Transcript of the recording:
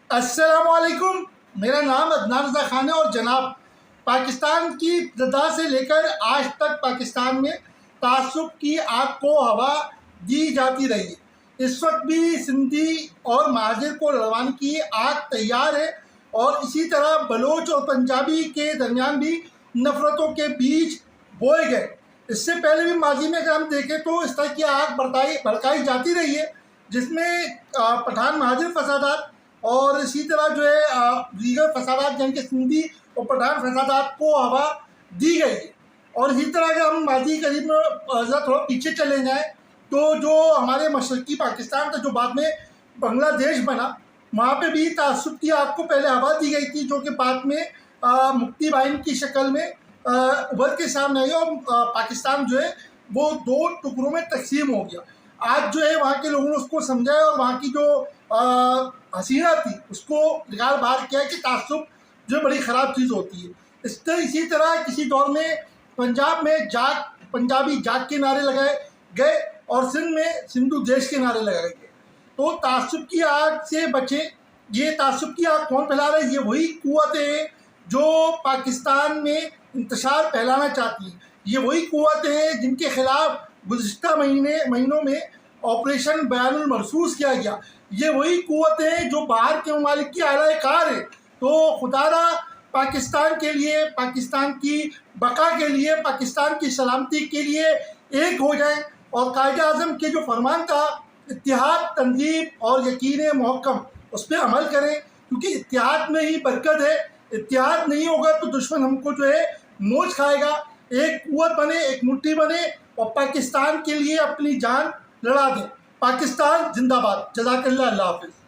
السلام علیکم، میرا نام عدنان رضا خان ہے اور جناب پاکستان کی ابتدا سے لے کر آج تک پاکستان میں تعصب کی آگ کو ہوا دی جاتی رہی ہے۔ اس وقت بھی سندھی اور مہاجر کو لڑوانے کی آگ تیار ہے اور اسی طرح بلوچ اور پنجابی کے درمیان بھی نفرتوں کے بیج بوئے گئے۔ اس سے پہلے بھی ماضی میں اگر ہم دیکھیں تو اس طرح کی آگ بھڑکائی جاتی رہی ہے، جس میں پٹھان مہاجر فسادات اور اسی طرح جو ہے دیگر فسادات جن کے سندھی اور پٹھان فسادات کو ہوا دی گئی ہے۔ اور اسی طرح اگر ہم ماضی قریب میں تھوڑا پیچھے چلے جائیں تو جو ہمارے مشرقی پاکستان تھا جو بعد میں بنگلہ دیش بنا، وہاں پہ بھی تعصب کی آگ کو پہلے ہوا دی گئی تھی، جو کہ بعد میں مکتی بائن کی شکل میں ابھر کے سامنے آئی اور پاکستان جو ہے وہ دو ٹکڑوں میں تقسیم ہو گیا۔ آج جو ہے وہاں کے لوگوں نے اس کو سمجھا ہے اور وہاں کی جو حسینہ تھی اس کو نکال باہر کیا ہے کہ تعصب جو بڑی خراب چیز ہوتی ہے۔ اسی طرح کسی دور میں پنجاب میں پنجابی جاگ کے نعرے لگائے گئے اور سندھ میں سندھو دیش کے نعرے لگائے گئے۔ تو تعصب کی آگ سے بچیں۔ یہ تعصب کی آگ کون پھیلا رہا ہے؟ یہ وہی قوتیں ہیں جو پاکستان میں انتشار پھیلانا چاہتی ہیں۔ یہ وہی قوتیں ہیں جن کے خلاف گزشتہ مہینوں میں آپریشن بیان المرصوص کیا گیا۔ یہ وہی قوتیں ہیں جو باہر کے ممالک کی اعلی کار ہیں۔ تو خدا را پاکستان کے لیے، پاکستان کی بقا کے لیے، پاکستان کی سلامتی کے لیے ایک ہو جائیں اور قائد اعظم کے جو فرمان تھا اتحاد، تنظیم اور یقین محکم، اس پہ عمل کریں، کیونکہ اتحاد میں ہی برکت ہے۔ اتحاد نہیں ہوگا تو دشمن ہم کو جو ہے نوچ کھائے گا۔ ایک قوت بنے، ایک مٹھی بنے اور پاکستان کے لیے اپنی جان لڑا دیں۔ پاکستان زندہ باد۔ جزاک اللہ، اللہ حافظ۔